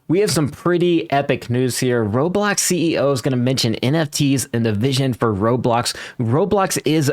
We have some pretty epic news here. Roblox CEO is going to mention NFTs and the vision for Roblox. Roblox is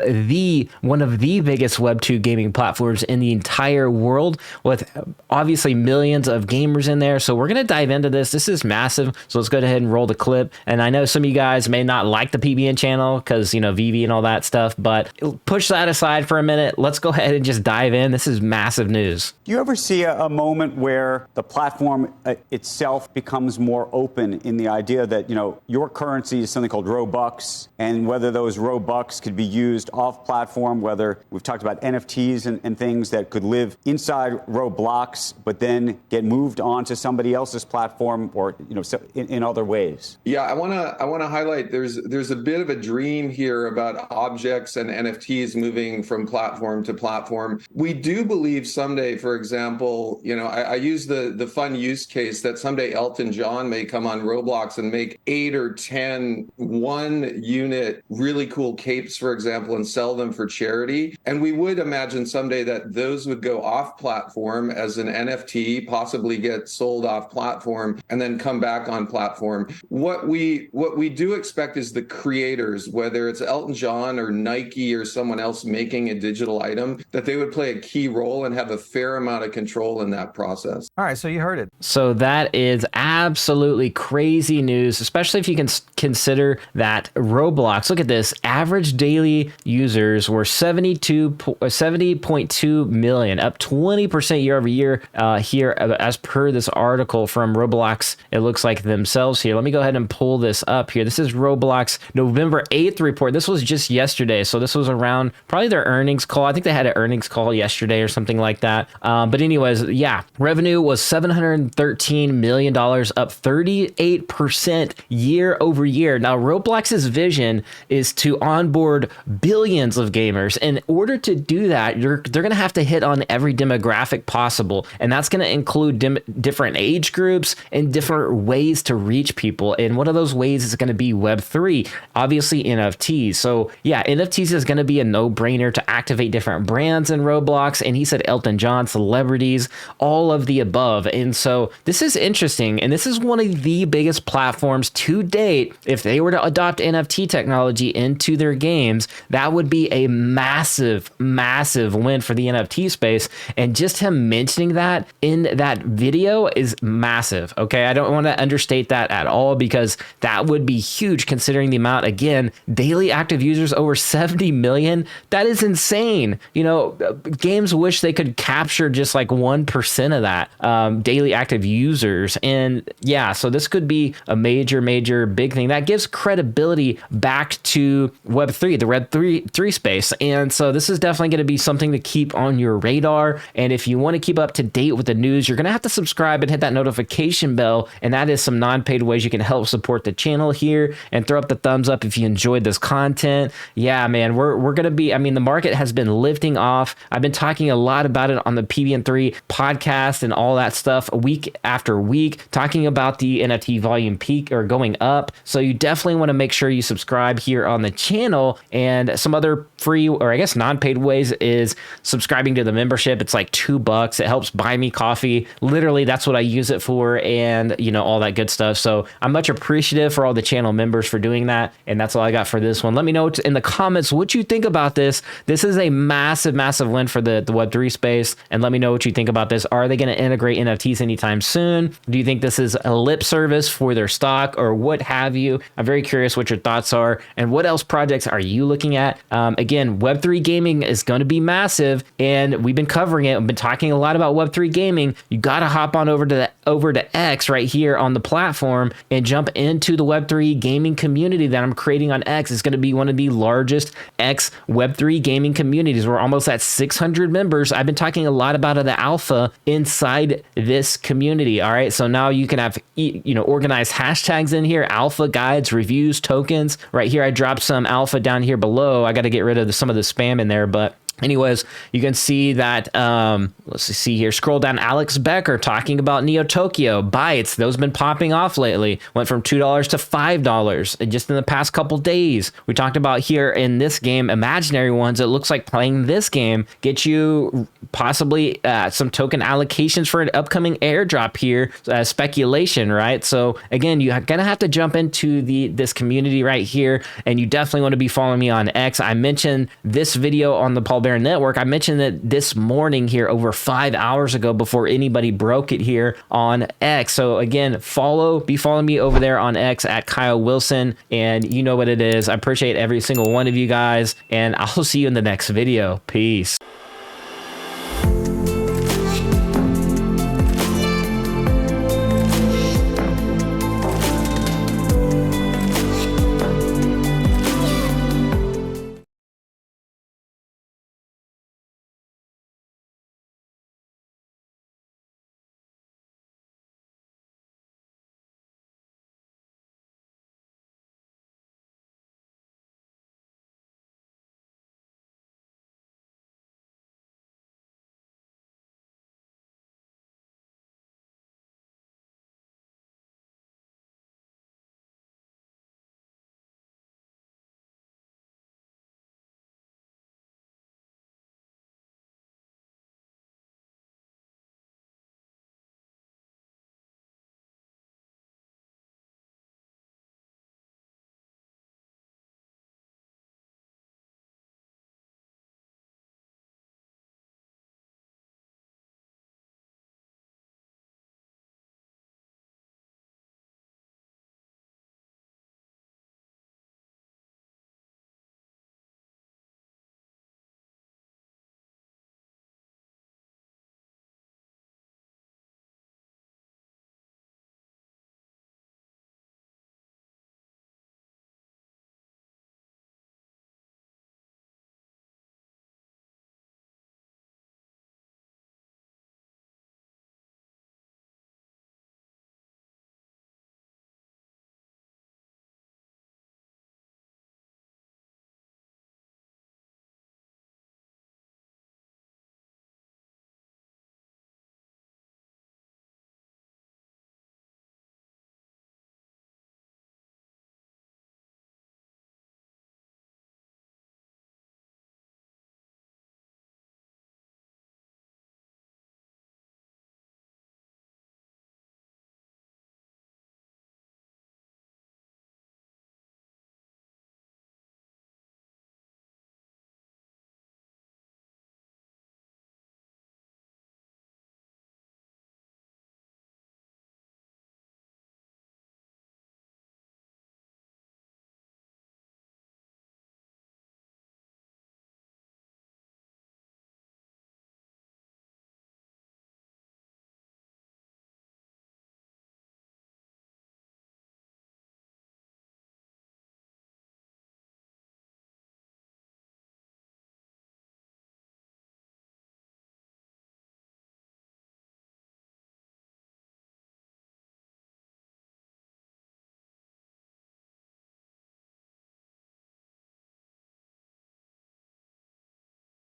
one of the biggest Web2 gaming platforms in the entire world, with obviously millions of gamers in there. So we're going to dive into this. This is massive. So let's go ahead and roll the clip. And I know some of you guys may not like the PBN channel because, you know, VV and all that stuff, but push that aside for a minute. Let's go ahead and just dive in. This is massive news. Do you ever see a moment where the platform itself becomes more open in the idea that, you know, your currency is something called Robux, and whether those Robux could be used off platform, whether we've talked about NFTs and things that could live inside Roblox, but then get moved onto somebody else's platform or, you know, in other ways? Yeah, I want to highlight there's a bit of a dream here about objects and NFTs moving from platform to platform. We do believe someday, for example, you know, I use the fun use case that someday Elton John may come on Roblox and make 8 or 10 one-unit really cool capes, for example, and sell them for charity. And we would imagine someday that those would go off platform as an NFT, possibly get sold off platform, and then come back on platform. What we do expect is the creators, whether it's Elton John or Nike or someone else making a digital item, that they would play a key role and have a fair amount of control in that process. All right, so you heard it. So that is absolutely crazy news, especially if you can consider that Roblox, look at this, average daily users were 70.2 million, up 20% year over year here, as per this article from Roblox. It looks like themselves here. Let me go ahead and pull this up here. This is Roblox November 8th report. This was just yesterday. So this was around probably their earnings call. I think they had an earnings call yesterday or something like that. But anyways, yeah, revenue was $713 million, up 38% year over year. Now, Roblox's vision is to onboard billions of gamers. In order to do that, they're going to have to hit on every demographic possible. And that's going to include different age groups and different ways to reach people. And one of those ways is going to be Web3, obviously NFTs. So yeah, NFTs is going to be a no-brainer to activate different brands in Roblox. And he said Elton John, celebrities, all of the above. And so this is interesting. And this is one of the biggest platforms to date. If they were to adopt NFT technology into their games, that would be a massive, massive win for the NFT space. And just him mentioning that in that video is massive. Okay, I don't want to understate that at all, because that would be huge considering the amount, again, daily active users over 70 million. That is insane. You know, games wish they could capture just like 1% of that daily active users. And yeah, so this could be a major big thing that gives credibility back to Web3, the Web3 space. And so this is definitely going to be something to keep on your radar. And if you want to keep up to date with the news, you're going to have to subscribe and hit that notification bell. And that is some non-paid ways you can help support the channel here, and throw up the thumbs up if you enjoyed this content. Yeah, man, we're going to be, I mean, the market has been lifting off. I've been talking a lot about it on the PBN3 podcast and all that stuff week after week, talking about the NFT volume peak or going up. So you definitely want to make sure you subscribe here on the channel. And some other free, or I guess non-paid ways, is subscribing to the membership. It's like $2. It helps buy me coffee. Literally, that's what I use it for, and you know, all that good stuff. So I'm much appreciative for all the channel members for doing that. And that's all I got for this one. Let me know in the comments what you think about this. This is a massive win for the Web3 space. And let me know what you think about this. Are they going to integrate NFTs anytime soon? Do you think this is a lip service for their stock or what have you? I'm very curious what your thoughts are, and what else projects are you looking at? Again, Web3 gaming is going to be massive, and we've been covering it. We've been talking a lot about Web3 gaming. You got to hop on over to X right here on the platform and jump into the Web3 gaming community that I'm creating on X. It's going to be one of the largest X Web3 gaming communities. We're almost at 600 members. I've been talking a lot about the alpha inside this community. All right, so now you can have, you know, organized hashtags in here, alpha guides, reviews, tokens. Right here, I dropped some alpha down here below. I got to get rid of some of the spam in there, but Anyways, you can see that, let's see here, scroll down, Alex Becker talking about Neo Tokyo, Bytes, those have been popping off lately, went from $2 to $5 just in the past couple days. We talked about here in this game, Imaginary Ones, it looks like playing this game gets you possibly some token allocations for an upcoming airdrop here, speculation, right? So again, you're gonna have to jump into this community right here, and you definitely want to be following me on X. I mentioned this video on the Paul Barron Network. I mentioned that this morning here, over 5 hours ago, before anybody broke it here on X. So again, be following me over there on X at Kyle Wilson, and you know what it is. I appreciate every single one of you guys, and I'll see you in the next video. Peace.